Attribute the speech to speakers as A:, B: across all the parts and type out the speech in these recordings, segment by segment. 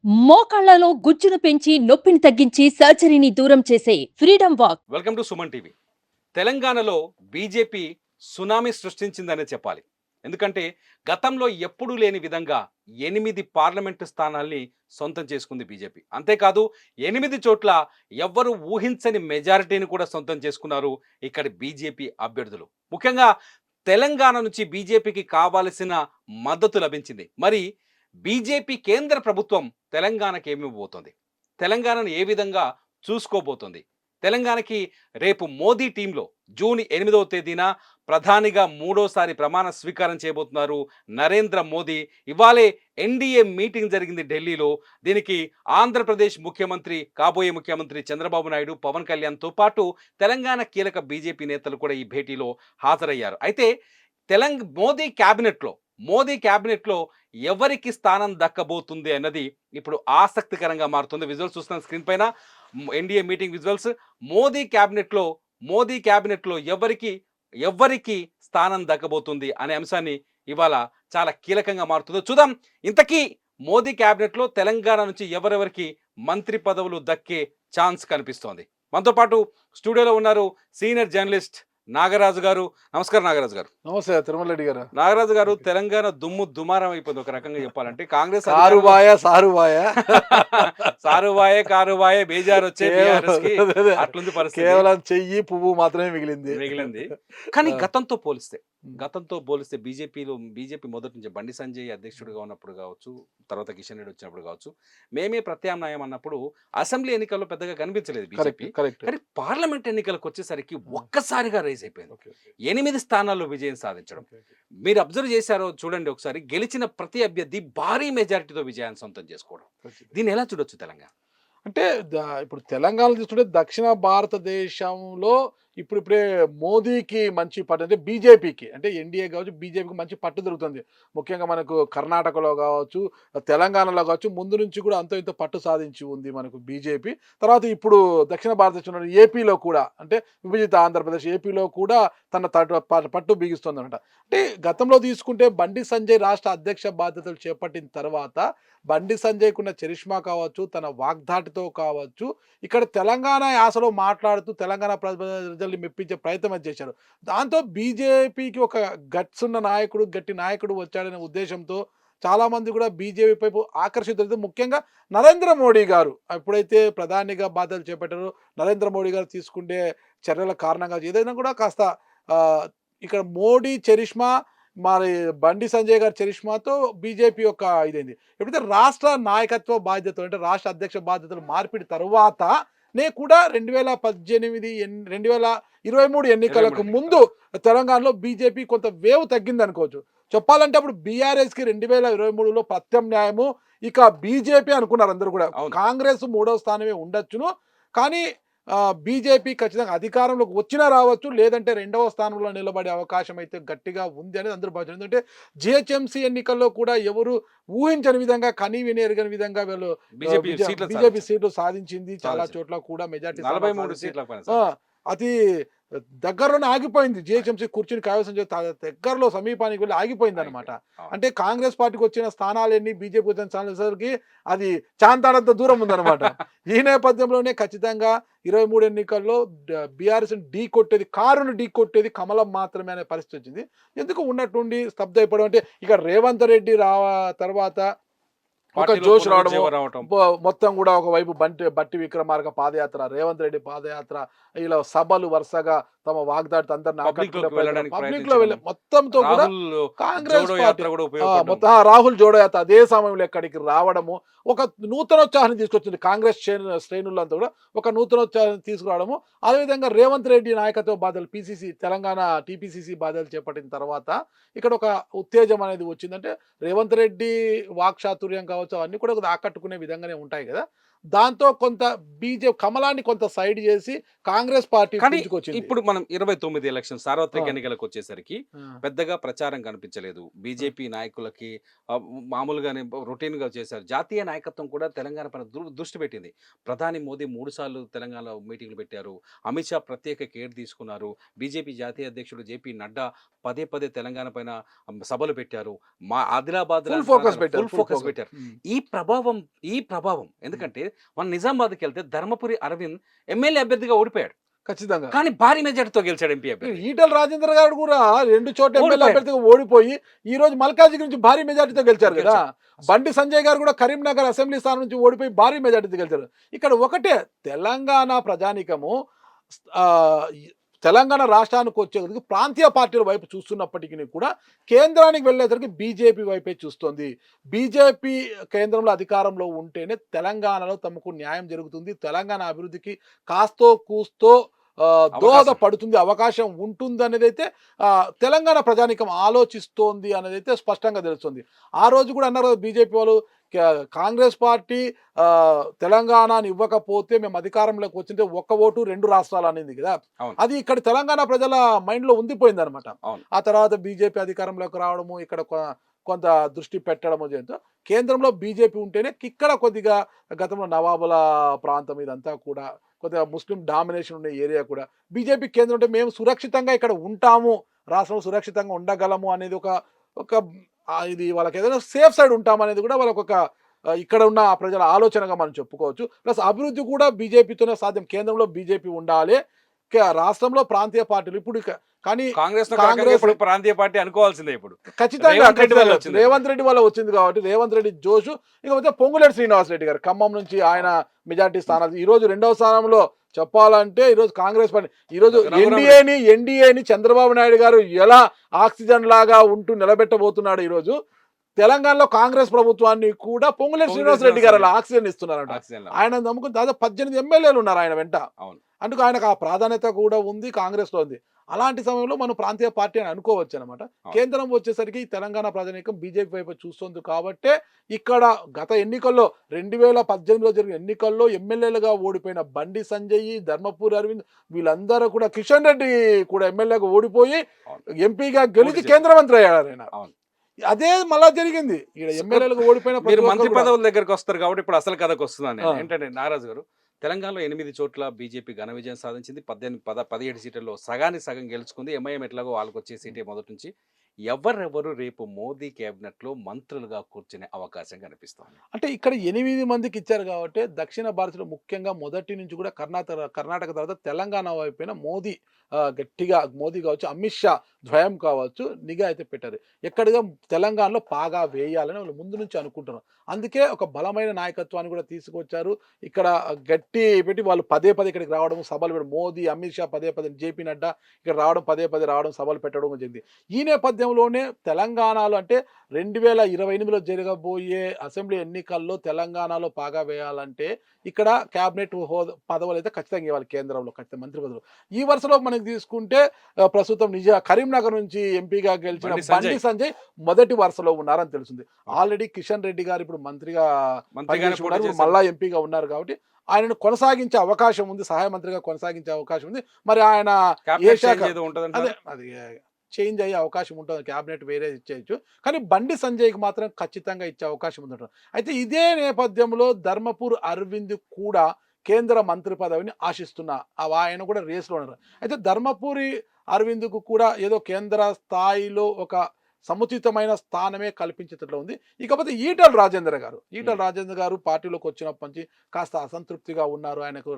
A: మోకాళ్లలో గుజ్జును పెంచి నొప్పిని తగ్గించి సర్జరీని దూరం చేసే freedom walk.
B: Welcome to Suman TV. తెలంగాణలో బీజేపీ సునామీ సృష్టించిందనే చెప్పాలి. ఎందుకంటే గతంలో ఎప్పుడూ లేని విధంగా 8 పార్లమెంటు స్థానాల్ని సొంతం చేసుకుంది బీజేపీ. అంతేకాదు 8 చోట్ల ఎవ్వరు ఊహించని మెజారిటీని కూడా సొంతం చేసుకున్నారు ఇక్కడి బీజేపీ అభ్యర్థులు. ముఖ్యంగా తెలంగాణ నుంచి బీజేపీకి కావాల్సిన మద్దతు లభించింది. మరి బీజేపీ కేంద్ర ప్రభుత్వం తెలంగాణకి ఏమి ఇవ్వబోతోంది? తెలంగాణను ఏ విధంగా చూసుకోబోతోంది? తెలంగాణకి రేపు మోదీ టీంలో జూన్ 8వ తేదీన ప్రధానిగా మూడోసారి ప్రమాణ స్వీకారం చేయబోతున్నారు నరేంద్ర మోదీ. ఇవాళే ఎన్డీఏ మీటింగ్ జరిగింది ఢిల్లీలో. దీనికి ఆంధ్రప్రదేశ్ ముఖ్యమంత్రి, కాబోయే ముఖ్యమంత్రి చంద్రబాబు నాయుడు, పవన్ కళ్యాణ్తో పాటు తెలంగాణ కీలక బీజేపీ నేతలు కూడా ఈ భేటీలో హాజరయ్యారు. అయితే మోదీ క్యాబినెట్లో ఎవరికి స్థానం దక్కబోతుంది అన్నది ఇప్పుడు ఆసక్తికరంగా మారుతుంది. విజువల్స్ చూస్తున్న స్క్రీన్ పైన ఎన్డీఏ మీటింగ్ విజువల్స్. మోదీ క్యాబినెట్లో ఎవరికి స్థానం దక్కబోతుంది అనే అంశాన్ని ఇవాళ చాలా కీలకంగా మారుతుందో చూద్దాం. ఇంతకీ మోదీ క్యాబినెట్లో తెలంగాణ నుంచి ఎవరెవరికి మంత్రి పదవులు దక్కే ఛాన్స్ కనిపిస్తోంది? మనతో పాటు స్టూడియోలో ఉన్నారు సీనియర్ జర్నలిస్ట్ నాగరాజు గారు. నమస్కారం నాగరాజు గారు.
C: నమస్తే తిరుమల రెడ్డి గారు.
B: నాగరాజు గారు, తెలంగాణ దుమ్ము దుమారం అయిపోయింది ఒక రకంగా చెప్పాలంటే. కాంగ్రెస్ కారుబాయే బేజారు వచ్చే అట్లుంది పరిస్థితి.
C: కేవలం చెయ్యి పువ్వు మాత్రమే మిగిలింది.
B: కానీ గతంతో పోలిస్తే బీజేపీ మొదటి నుంచి బండి సంజయ్ అధ్యక్షుడిగా ఉన్నప్పుడు కావచ్చు, తర్వాత కిషన్ రెడ్డి వచ్చినప్పుడు కావచ్చు, మేమే ప్రత్యామ్నాయం అన్నప్పుడు అసెంబ్లీ ఎన్నికల్లో పెద్దగా కనిపించలేదు బీజేపీ. కానీ పార్లమెంట్ ఎన్నికలకు వచ్చేసరికి ఒక్కసారిగా రైజ్ అయిపోయింది. 8 స్థానాల్లో విజయం సాధించడం మీరు అబ్జర్వ్ చేశారో చూడండి ఒకసారి. గెలిచిన ప్రతి అభ్యర్థి భారీ మెజారిటీతో విజయాన్ని సొంతం చేసుకోవడం, దీన్ని ఎలా చూడొచ్చు తెలంగాణ
C: అంటే? ఇప్పుడు తెలంగాణ తీసుకుంటే దక్షిణ భారతదేశంలో ఇప్పుడే మోదీకి మంచి పట్టు, అంటే బీజేపీకి, అంటే ఎన్డీఏ కావచ్చు, బీజేపీకి మంచి పట్టు దొరుకుతుంది. ముఖ్యంగా మనకు కర్ణాటకలో కావచ్చు, తెలంగాణలో కావచ్చు, ముందు నుంచి కూడా అంతో ఇంత పట్టు సాధించి ఉంది మనకు బీజేపీ. తర్వాత ఇప్పుడు దక్షిణ భారతదేశంలో ఏపీలో కూడా, అంటే విభజిత ఆంధ్రప్రదేశ్ ఏపీలో కూడా తన పట్టు బిగిస్తుంది అనమాట. అంటే గతంలో తీసుకుంటే బండి సంజయ్ రాష్ట్ర అధ్యక్ష బాధ్యతలు చేపట్టిన తర్వాత బండి సంజయ్కున్న చరిష్మా కావచ్చు, తన వాగ్దాటితో కావచ్చు, ఇక్కడ తెలంగాణ యాసలో మాట్లాడుతూ తెలంగాణ ప్రజల్ని మెప్పించే ప్రయత్నం చేశారు. దాంతో బీజేపీకి ఒక గట్స్ ఉన్న నాయకుడు, గట్టి నాయకుడు వచ్చాడనే ఉద్దేశంతో చాలామంది కూడా బీజేపీ వైపు ఆకర్షితులైతే. ముఖ్యంగా నరేంద్ర మోడీ గారు ఎప్పుడైతే ప్రధానిగా బాధ్యతలు చేపట్టారో, నరేంద్ర మోడీ గారు తీసుకునే చర్యల కారణంగా ఏదైనా కూడా కాస్త ఇక్కడ మోడీ చరిష్మా, మరి బండి సంజయ్ గారి చరిష్మాతో బీజేపీ యొక్క ఇదైంది. ఎప్పుడైతే రాష్ట్ర నాయకత్వ బాధ్యతలు, అంటే రాష్ట్ర అధ్యక్ష బాధ్యతలు మార్పిడి తర్వాత కూడా 2023 ఎన్నికలకు ముందు తెలంగాణలో బీజేపీ కొంత వేవ్ తగ్గింది అనుకోవచ్చు. చెప్పాలంటే అప్పుడు బీఆర్ఎస్కి 2023లో ప్రత్యామ్నాయము ఇక బీజేపీ అనుకున్నారు అందరూ కూడా. కాంగ్రెస్ 3వ స్థానమే ఉండొచ్చును, కానీ బీజేపీ ఖచ్చితంగా అధికారంలోకి వచ్చినా రావచ్చు, లేదంటే 2వ స్థానంలో నిలబడే అవకాశం అయితే గట్టిగా ఉంది అనేది అందరూ భావించారు. ఎందుకంటే జిహెచ్ఎంసీ ఎన్నికల్లో కూడా ఎవరు ఊహించని విధంగా, కనీ విని ఎరగని విధంగా వీళ్ళు బీజేపీ సీట్లు సాధించింది. చాలా చోట్ల కూడా మెజార్టీ
B: 43 సీట్ల
C: అతి దగ్గరలోనే ఆగిపోయింది. జిహెచ్ఎంసీ కూర్చుని కైవసం దగ్గరలో సమీపానికి వెళ్ళి ఆగిపోయింది అనమాట. అంటే కాంగ్రెస్ పార్టీకి వచ్చిన స్థానాలన్నీ బీజేపీకి వచ్చిన స్థానాలకి అది చాంతాడంత దూరం ఉందన్నమాట. ఈ నేపథ్యంలోనే ఖచ్చితంగా 23 ఎన్నికల్లో బీఆర్ఎస్ కారును ఢీ కొట్టేది కమలం మాత్రమే అనే పరిస్థితి వచ్చింది. ఎందుకు ఉన్నట్టుండి స్తబ్ద అయిపోవడం, అంటే ఇక రేవంత్ రెడ్డి తర్వాత ఒక జోష్ రావడం, మొత్తం కూడా ఒకవైపు బట్టి విక్రమార్క పాదయాత్ర, రేవంత్ రెడ్డి పాదయాత్ర, ఇలా సభలు వరుసగా తమ వాగ్దాటి అందరిని పబ్లిక్ లో వెళ్ళి మొత్తంతో కూడా కాంగ్రెస్ మొత్తం రాహుల్ జోడో యాత్ర అదే సమయంలో ఎక్కడికి రావడము ఒక నూతనోత్సాహాన్ని తీసుకొచ్చింది. కాంగ్రెస్ శ్రేణుల్లో అంతా కూడా ఒక నూతనోత్సాహాన్ని తీసుకురావడము. అదేవిధంగా రేవంత్ రెడ్డి నాయకత్వ బాధ్యతలు, పిసిసి తెలంగాణ టీపీసీసీ బాధ్యతలు చేపట్టిన తర్వాత ఇక్కడ ఒక ఉత్తేజం అనేది వచ్చిందంటే రేవంత్ రెడ్డి వాక్చాతుర్యం కావచ్చు, అవన్నీ కూడా ఆకట్టుకునే విధంగానే ఉంటాయి కదా. దాంతో కొంత బీజేపీ కమలాన్ని కొంత సైడ్ చేసి కాంగ్రెస్ పార్టీ
B: ఇప్పుడు మనం 29 ఎలక్షన్ సార్వత్రిక ఎన్నికలకు వచ్చేసరికి పెద్దగా ప్రచారం కనిపించలేదు. బీజేపీ నాయకులకి మామూలుగానే రొటీన్ గా చేశారు. జాతీయ నాయకత్వం కూడా తెలంగాణ పైన దృష్టి పెట్టింది. ప్రధాని మోదీ 3 సార్లు తెలంగాణలో మీటింగ్లు పెట్టారు. అమిత్ షా ప్రత్యేక కేర్ తీసుకున్నారు. బీజేపీ జాతీయ అధ్యక్షుడు జేపీ నడ్డా పదే తెలంగాణ పైన సభలు పెట్టారు. మా ఆదిలాబాద్
C: ఫోకస్ పెట్టారు.
B: ఈ ప్రభావం ఎందుకంటే మన నిజామాబాద్కి వెళ్తే ధర్మపురి అరవింద్ ఎమ్మెల్యే అభ్యర్థిగా ఓడిపోయాడు,
C: ఖచ్చితంగా.
B: కానీ భారీ మెజార్టీతో గెలిచాడు ఎంపీ అభ్యర్థి.
C: ఈటల రాజేంద్ర గారు కూడా 2 చోట్ల ఎమ్మెల్యే
B: ఓడిపోయారు.
C: అభ్యర్థిగా ఓడిపోయి ఈ రోజు మల్కాజీ నుంచి భారీ మెజార్టీతో గెలిచారు కదా. బండి సంజయ్ గారు కూడా కరీంనగర్ అసెంబ్లీ స్థానం నుంచి ఓడిపోయి భారీ మెజార్టీతో గెలిచారు. ఇక్కడ ఒకటే తెలంగాణ ప్రజానీకము ఆ, తెలంగాణ రాష్ట్రానికి వచ్చేందుకు ప్రాంతీయ పార్టీల వైపు చూస్తున్నప్పటికీ కూడా కేంద్రానికి వెళ్ళేసరికి బీజేపీ వైపే చూస్తుంది. బీజేపీ కేంద్రంలో అధికారంలో ఉంటేనే తెలంగాణలో తమకు న్యాయం జరుగుతుంది, తెలంగాణ అభివృద్ధికి కాస్తో కూస్తో దోహదపడుతుంది, అవకాశం ఉంటుంది అనేది అయితే తెలంగాణ ప్రజానీకం ఆలోచిస్తోంది అనేది అయితే స్పష్టంగా తెలుస్తుంది. ఆ రోజు కూడా అన్నారు బీజేపీ వాళ్ళు, కాంగ్రెస్ పార్టీ తెలంగాణని ఇవ్వకపోతే మేము అధికారంలోకి వచ్చింటే 1 ఓటు 2 రాష్ట్రాలు అనేది కదా. అది ఇక్కడ తెలంగాణ ప్రజల మైండ్ లో ఉండిపోయింది అనమాట. ఆ తర్వాత బీజేపీ అధికారంలోకి రావడము, ఇక్కడ కొంత దృష్టి పెట్టడము చేత కేంద్రంలో బీజేపీ ఉంటేనే ఇక్కడ కొద్దిగా గతంలో నవాబుల ప్రాంతం ఇదంతా కూడా కొద్దిగా ముస్లిం డామినేషన్ ఉండే ఏరియా కూడా బీజేపీ కేంద్రం ఉంటే మేము సురక్షితంగా ఇక్కడ ఉంటాము, రాష్ట్రం సురక్షితంగా ఉండగలము అనేది ఒక ఇది వాళ్ళకి ఏదైనా సేఫ్ సైడ్ ఉంటాం అనేది కూడా వాళ్ళకి ఒక ఇక్కడ ఉన్న ప్రజల ఆలోచనగా మనం చెప్పుకోవచ్చు. ప్లస్ అభివృద్ధి కూడా బీజేపీతోనే సాధ్యం, కేంద్రంలో బీజేపీ ఉండాలి, రాష్ట్రంలో ప్రాంతీయ పార్టీలు ఇప్పుడు కానీ
B: కాంగ్రెస్ ప్రాంతీయ పార్టీ అనుకోవాల్సిందే. ఇప్పుడు
C: ఖచ్చితంగా రేవంత్ రెడ్డి వల్ల వచ్చింది కాబట్టి రేవంత్ రెడ్డి జోషు. ఇకపోతే పొంగులేటి శ్రీనివాస్ రెడ్డి గారు ఖమ్మం నుంచి ఆయన మెజార్టీ స్థానాలు, ఈ రోజు 2వ స్థానంలో చెప్పాలంటే ఈరోజు కాంగ్రెస్ పార్టీ ఈరోజు ఎన్డీఏని చంద్రబాబు నాయుడు గారు ఎలా ఆక్సిజన్ లాగా ఉంటూ నిలబెట్టబోతున్నాడు. ఈరోజు తెలంగాణలో కాంగ్రెస్ ప్రభుత్వాన్ని కూడా పొంగులేటి శ్రీనివాస్ రెడ్డి గారు అలా ఆక్సిజన్ ఇస్తున్నారంట. ఆయన నమ్ముకుని దాదాపు 18 ఎమ్మెల్యేలు ఉన్నారు ఆయన వెంట. అందుకు ఆయనకు ఆ ప్రాధాన్యత కూడా ఉంది, కాంగ్రెస్ లో ఉంది. అలాంటి సమయంలో మనం ప్రాంతీయ పార్టీ అని అనుకోవచ్చు అనమాట. కేంద్రం వచ్చేసరికి తెలంగాణ ప్రజానీకం బీజేపీ వైపు చూస్తుంది కాబట్టి ఇక్కడ గత ఎన్నికల్లో 2018లో జరిగిన ఎన్నికల్లో ఎమ్మెల్యేలుగా ఓడిపోయిన బండి సంజయ్, ధర్మపురి అరవింద్ వీళ్ళందరూ కూడా, కిషన్ రెడ్డి కూడా ఎమ్మెల్యేగా ఓడిపోయి ఎంపీగా గెలిచి కేంద్ర మంత్రి అయ్యాడు ఆయన. అదే మళ్ళా జరిగింది ఇక్కడ ఎమ్మెల్యేలుగా ఓడిపోయిన
B: మంత్రి పదవుల దగ్గరకు వస్తారు కాబట్టి ఇప్పుడు అసలు కథకు వస్తున్నాను ఏంటంటే, నాగరాజు గారు తెలంగాణలో 8 చోట్ల బీజేపీ ఘన విజయం సాధించింది, 17 సీట్లలో సగం గెలుచుకుంది. ఎంఐఎం ఎట్లాగో వాళ్ళకి వచ్చే సీటే మొదటి నుంచి. ఎవరెవరు రేపు మోదీ కేబినెట్ లో మంత్రులుగా కూర్చునే అవకాశం కనిపిస్తుంది?
C: అంటే ఇక్కడ 8 మందికి ఇచ్చారు కాబట్టి దక్షిణ భారత్లో ముఖ్యంగా మొదటి నుంచి కూడా కర్ణాటక తర్వాత తెలంగాణ వైపున మోదీ గట్టిగా, మోదీ కావచ్చు, అమిత్ షా ద్వయం కావచ్చు, నిఘా అయితే పెట్టారు. ఎక్కడిగా తెలంగాణలో పాగా వేయాలని వాళ్ళు ముందు నుంచి అనుకుంటున్నారు. అందుకే ఒక బలమైన నాయకత్వాన్ని కూడా తీసుకొచ్చారు. ఇక్కడ గట్టి పెట్టి వాళ్ళు పదే ఇక్కడికి రావడం, సభలు పెట్టడం, మోదీ, అమిత్ షా పదే జేపీ నడ్డా ఇక్కడ రావడం, పదే రావడం, సభలు పెట్టడం జరిగింది. ఈ నేపథ్యంలోనే తెలంగాణలో అంటే 2028లో జరగబోయే అసెంబ్లీ ఎన్నికల్లో తెలంగాణలో పాగా వేయాలంటే ఇక్కడ క్యాబినెట్ పదవులు అయితే ఖచ్చితంగా ఇవ్వాలి, కేంద్రంలో ఖచ్చితంగా మంత్రి పదవులు. ఈ వరుసలో మనకి తీసుకుంటే ప్రస్తుతం కరీంనగర్ నుంచి ఎంపీగా గెలిచిన బండి సంజయ్ మొదటి వరుసలో ఉన్నారని తెలుస్తుంది. ఆల్రెడీ కిషన్ రెడ్డి గారు ఇప్పుడు మంత్రిగా మళ్ళా ఎంపీగా ఉన్నారు కాబట్టి ఆయనను కొనసాగించే అవకాశం ఉంది, సహాయ మంత్రిగా కొనసాగించే అవకాశం ఉంది. మరి ఆయన ఏ శాఖ అది చేంజ్ అయ్యే అవకాశం ఉంటుంది, క్యాబినెట్ వేరే ఇచ్చేయచ్చు, కానీ బండి సంజయ్కి మాత్రం ఖచ్చితంగా ఇచ్చే అవకాశం ఉంది. అయితే ఇదే నేపథ్యంలో ధర్మపురి అరవింద్ కూడా కేంద్ర మంత్రి పదవిని ఆశిస్తున్న ఆయన కూడా రేస్లో ఉన్నారు. అయితే ధర్మపురి అరవింద్కు కూడా ఏదో కేంద్ర స్థాయిలో ఒక సముచితమైన స్థానమే కల్పించేటట్లు ఉంది. ఇకపోతే ఈటల రాజేందర్ గారు పార్టీలోకి వచ్చినప్పటి నుంచి కాస్త అసంతృప్తిగా ఉన్నారు. ఆయనకు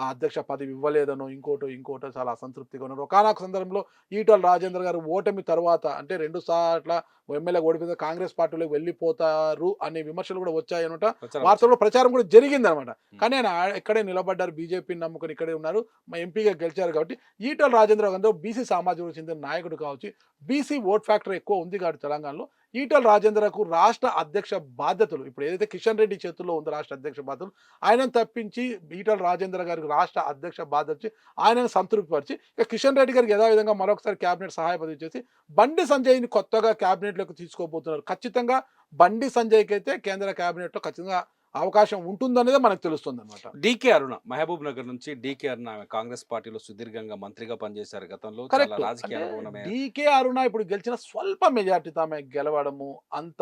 C: అధ్యక్ష పదవి ఇవ్వలేదనో ఇంకోటో చాలా అసంతృప్తిగా ఉన్నారు. ఒకనొక సందర్భంలో ఈటల రాజేందర్ గారు ఓటమి తర్వాత అంటే 2 సార్ల ఎమ్మెల్యే ఓడిపోతే కాంగ్రెస్ పార్టీలోకి వెళ్ళిపోతారు అనే విమర్శలు కూడా వచ్చాయనమాట. వార్తల్లో ప్రచారం కూడా జరిగిందనమాట. కానీ ఆయన ఇక్కడే నిలబడ్డారు, బీజేపీని నమ్ముకొని ఇక్కడే ఉన్నారు, ఎంపీగా గెలిచారు. కాబట్టి ఈటల రాజేంద్ర గారు బీసీ సామాజిక చెందిన నాయకుడు కావచ్చు, బీసీ ఓట్ ఫ్యాక్టర్ ఎక్కువ ఉంది కాబట్టి తెలంగాణలో ఈటల రాజేంద్రకు రాష్ట్ర అధ్యక్ష బాధ్యతలు ఇప్పుడు ఏదైతే కిషన్ రెడ్డి చేతుల్లో ఉందో రాష్ట్ర అధ్యక్ష బాధ్యతలు ఆయనను తప్పించి ఈటల రాజేంద్ర గారికి రాష్ట్ర అధ్యక్ష బాధ్యత ఆయనను సంతృప్తిపరిచి ఇక కిషన్ రెడ్డి గారికి యథావిధంగా మరొకసారి క్యాబినెట్ సహాయ పదవి చేసి బండి సంజయ్ని కొత్తగా క్యాబినెట్లోకి తీసుకోబోతున్నారు. ఖచ్చితంగా బండి సంజయ్కి అయితే కేంద్ర క్యాబినెట్లో ఖచ్చితంగా అవకాశం ఉంటుందనేది మనకు తెలుస్తుంది అనమాట.
B: డీకే అరుణ మహబూబ్ నగర్ నుంచి డీకే అరుణ కాంగ్రెస్ పార్టీలో సుదీర్ఘంగా మంత్రిగా పనిచేశారు గతంలో.
C: డీకే అరుణ ఇప్పుడు గెలిచిన స్వల్ప మెజార్టీ ఆమె గెలవడము, అంత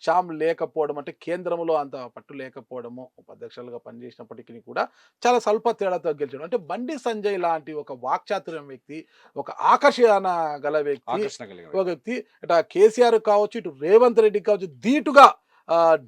C: షామ్ లేకపోవడం, అంటే కేంద్రంలో అంత పట్టు లేకపోవడము, ఉపాధ్యక్షులుగా పనిచేసినప్పటికీ కూడా చాలా స్వల్ప తేడాతో గెలిచడం. అంటే బండి సంజయ్ లాంటి ఒక వాక్చాతుర్యం వ్యక్తి, ఒక ఆకర్షణ గల వ్యక్తి, ఒక వ్యక్తి ఇటు కేసీఆర్ కావచ్చు, ఇటు రేవంత్ రెడ్డి కావచ్చు, ధీటుగా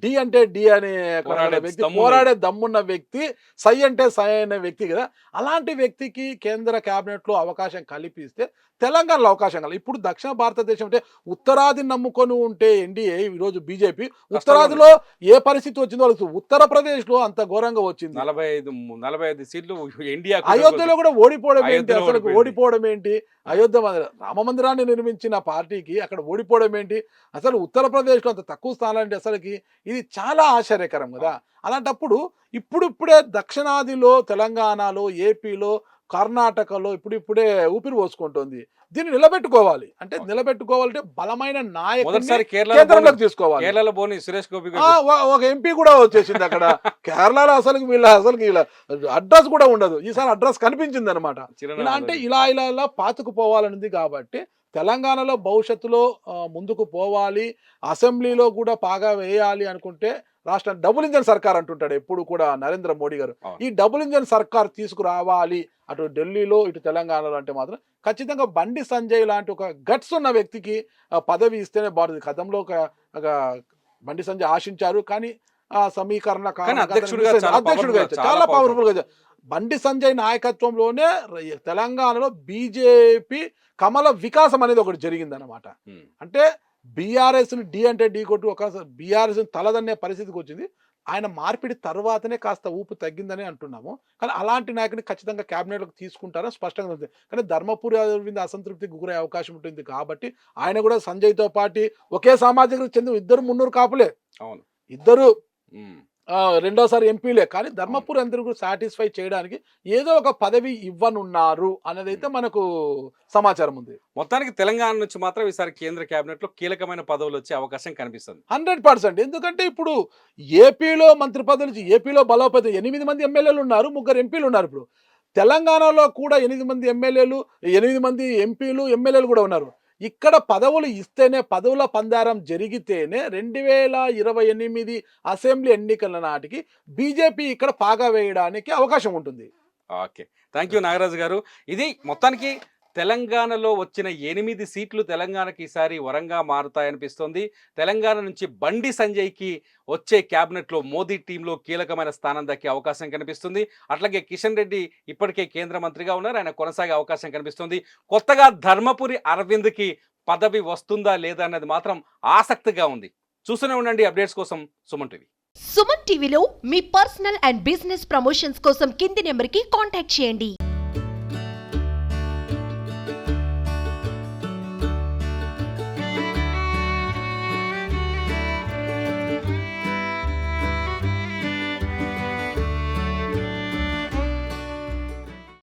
C: డి అంటే డి అనే
B: పోరాడే
C: వ్యక్తి,
B: దమ్మున్న
C: పోరాడే దమ్మున్న వ్యక్తి, సై అంటే సై అనే వ్యక్తి కదా. అలాంటి వ్యక్తికి కేంద్ర కేబినెట్ లో అవకాశం కల్పిస్తే తెలంగాణలో అవకాశం కల. ఇప్పుడు దక్షిణ భారతదేశం అంటే ఉత్తరాదిని నమ్ముకొని ఉంటే ఎన్డీఏ, ఈరోజు బీజేపీ ఉత్తరాదిలో ఏ పరిస్థితి వచ్చిందో వాళ్ళకి. ఉత్తరప్రదేశ్ లో అంత ఘోరంగా వచ్చింది,
B: 45 సీట్లు ఇండియా.
C: అయోధ్యలో కూడా ఓడిపోవడం ఏంటి,
B: అయోధ్యలో
C: అసలు
B: ఓడిపోయింది.
C: ఓడిపోవడం ఏంటి? అయోధ్య రామ మందిరాన్ని నిర్మించిన పార్టీకి అక్కడ ఓడిపోవడం ఏంటి? అసలు ఉత్తరప్రదేశ్ లో అంత తక్కువ స్థానాలు అసలుకి ఇది చాలా ఆశ్చర్యకరం కదా. అలాంటప్పుడు ఇప్పుడిప్పుడే దక్షిణాదిలో, తెలంగాణలో, ఏపీలో, కర్ణాటకలో ఇప్పుడిప్పుడే ఊపిరి పోసుకుంటుంది. దీన్ని నిలబెట్టుకోవాలి. అంటే నిలబెట్టుకోవాలంటే బలమైన నాయకుడిని
B: మొదటిసారి
C: కేంద్రంలోకి తీసుకోవాలి.
B: కేరళలో పోని సురేష్ గోపి
C: ఒక ఎంపీ కూడా వచ్చేసింది అక్కడ. కేరళలో అసలు వీళ్ళ అడ్రస్ కూడా ఉండదు. ఈసారి అడ్రస్ కనిపించింది అనమాట. ఇలా అంటే ఇలా పాతుకుపోవాలనుంది. కాబట్టి తెలంగాణలో భవిష్యత్తులో ముందుకు పోవాలి, అసెంబ్లీలో కూడా బాగా వేయాలి అనుకుంటే రాష్ట్రం డబుల్ ఇంజన్ సర్కార్ అంటుంటాడు ఎప్పుడు కూడా నరేంద్ర మోడీ గారు. ఈ డబుల్ ఇంజన్ సర్కార్ తీసుకురావాలి అటు ఢిల్లీలో ఇటు తెలంగాణలో. అంటే మాత్రం ఖచ్చితంగా బండి సంజయ్ లాంటి ఒక గట్స్ ఉన్న వ్యక్తికి పదవి ఇస్తేనే బాగుంటుంది. గతంలో ఒక బండి సంజయ్ ఆశించారు, కానీ ఆ సమీకరణ
B: అధ్యక్షుడిగా
C: చాలా పవర్ఫుల్ గా బండి సంజయ్ నాయకత్వంలోనే తెలంగాణలో బీజేపీ కమల వికాసం అనేది ఒకటి జరిగింది అనమాట. అంటే బీఆర్ఎస్ ని డి అంటే ఢీ కొట్టు ఒక బీఆర్ఎస్ తలదన్నే పరిస్థితికి వచ్చింది. ఆయన మార్పిడి తర్వాతనే కాస్త ఊపు తగ్గిందని అంటున్నాము. కానీ అలాంటి నాయకుని ఖచ్చితంగా క్యాబినెట్లోకి తీసుకుంటారని స్పష్టంగా ఉంది. కానీ ధర్మపురి అరవింద్ అసంతృప్తికి గురయ్యే అవకాశం ఉంటుంది. కాబట్టి ఆయన కూడా సంజయ్తో పాటు ఒకే సామాజిక చెందిన ఇద్దరు మున్నూరు కాపులే, ఇద్దరు రెండోసారి ఎంపీలే. కానీ ధర్మపురి అందరూ సాటిస్ఫై చేయడానికి ఏదో ఒక పదవి ఇవ్వనున్నారు అనేది అయితే మనకు సమాచారం ఉంది.
B: మొత్తానికి తెలంగాణ నుంచి మాత్రం ఈసారి కేంద్ర కేబినెట్ లో కీలకమైన పదవులు వచ్చే అవకాశం కనిపిస్తుంది
C: 100%. ఎందుకంటే ఇప్పుడు ఏపీలో మంత్రి పదవులు, ఏపీలో బలోపేతం 8 మంది ఎమ్మెల్యేలు ఉన్నారు, 3 ఎంపీలు ఉన్నారు. ఇప్పుడు తెలంగాణలో కూడా 8 మంది ఎమ్మెల్యేలు, 8 మంది ఎంపీలు, ఎమ్మెల్యేలు కూడా ఉన్నారు. ఇక్కడ పదవులు ఇస్తేనే, పదవుల పందారం జరిగితేనే 2028 అసెంబ్లీ ఎన్నికల నాటికి బీజేపీ ఇక్కడ పాగా వేయడానికి అవకాశం ఉంటుంది.
B: ఓకే, థ్యాంక్ యూ నాగరాజు గారు. ఇది మొత్తానికి తెలంగాణలో వచ్చిన 8 సీట్లు తెలంగాణకి ఈసారి వరంగా మారుతాయనిపిస్తోంది. తెలంగాణ నుంచి బండి సంజయ్కి వచ్చే క్యాబినెట్లో మోదీ టీంలో కీలకమైన స్థానం దక్కే అవకాశం కనిపిస్తుంది. అట్లాగే కిషన్ రెడ్డి ఇప్పటికే కేంద్ర మంత్రిగా ఉన్నారు, ఆయన కొనసాగే అవకాశం కనిపిస్తుంది. కొత్తగా ధర్మపురి అరవింద్కి పదవి వస్తుందా లేదా అన్నది మాత్రం ఆసక్తిగా ఉంది. చూస్తూనే ఉండండి అప్డేట్స్ కోసం సుమన్ టీవీ.
D: సుమన్ టీవీలో మీ పర్సనల్ అండ్ బిజినెస్ ప్రమోషన్స్ కోసం కింది నెంబర్కి కాంటాక్ట్ చేయండి.